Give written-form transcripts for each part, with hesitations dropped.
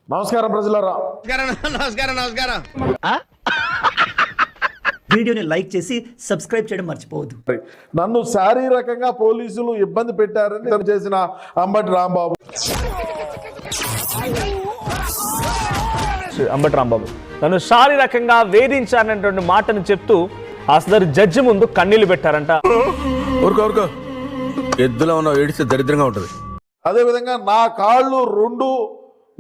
నమస్కారం ప్రజలారా. నమస్కారం. వీడియోని లైక్ చేసి సబ్స్క్రైబ్ చేయడం మర్చిపోవద్దు. నన్ను శారీరకంగా పోలీసులు ఇబ్బంది పెట్టారని చేసిన అంబటి రాంబాబు నన్ను శారీరకంగా వేధించారనేటువంటి మాటను చెప్తూ అసలు జడ్జి ముందు కన్నీళ్లు పెట్టారంట. ఊరుకో ఎద్దులో ఉన్న ఏడిస్తే దరిద్రంగా ఉంటుంది. అదే విధంగా నా కాళ్ళు రెండు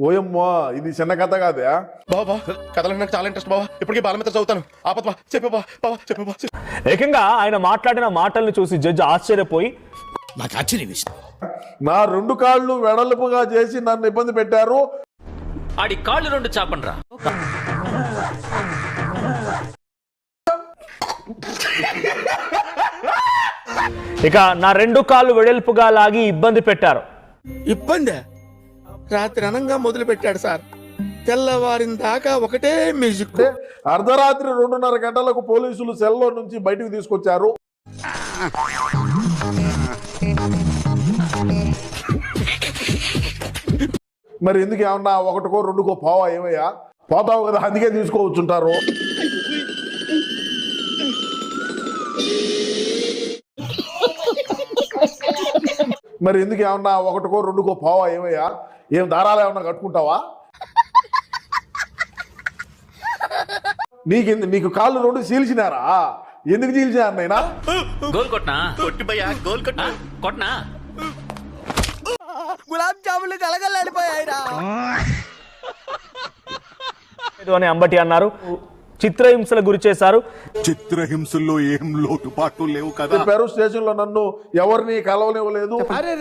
ఓయమ్మా, ఇది చిన్న కథ కాదే. బాబా కథలకు నాకు చాలా ఇంట్రెస్ట్ బాబా, ఇప్పటికీ బాల మీద చదువుతాను. ఆపత్వా చెప్పు. ఏకంగా ఆయన మాట్లాడిన మాటల్ని చూసి జడ్జి ఆశ్చర్యపోయి నాకు ఆశ్చర్యం వేసింది. నా రెండు కాళ్ళు వెడల్పుగా చేసి నన్ను ఇబ్బంది పెట్టారు. ఆడి కాళ్ళు రెండు చాపండ్రా. ఇక నా రెండు కాళ్ళు వెడల్పుగా లాగి ఇబ్బంది పెట్టారు. ఇబ్బంది రాత్రి అనంగా మొదలు పెట్టాడు సార్. తెల్లవారిన దాకా ఒకటే మ్యూజిక్. అర్ధరాత్రి 2:30 గంటలకు పోలీసులు సెల్లో నుంచి బయటకు తీసుకొచ్చారు. మరి ఎందుకు ఏమన్నా ఒకటికో రెండుకో పోవా, ఏమయ్యా పోతావు కదా, అందుకే తీసుకోవచ్చుంటారు. మరి ఎందుకు ఏమన్నా ఒకటికో రెండుకో పోవా, ఏమయ్యా ఏం దారాలు ఏమన్నా కట్టుకుంటావా? నీకు కాళ్ళు రెండు చీల్చినారా? ఎందుకు చీల్చినారు నైనా? గోల్ కొట్నా కొట్నా గులాబ్ జాములు కలగలాడిపోయాయిరా అని అంబటి అన్నారు. చిత్రహింసల గురి చేశారు. చిత్రహింసల్లో ఏం లోటుపాట్లు లేవు కదా. చెప్పారు స్టేషన్ లో నన్ను ఎవరిని కలవనివ్వలేదు. అరే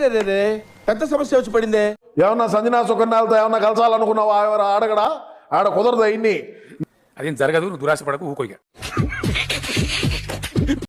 పెద్ద సమస్య వచ్చి పడిందే. ఏమన్నా సంజనా సుకన్యాలతో ఏమన్నా కలసాలనుకున్నావా? ఎవరు ఆడగడా? ఆడ కుదరదు. అయింది అదేం జరగదు, నువ్వు దురాశ పడకు, ఊకోగా.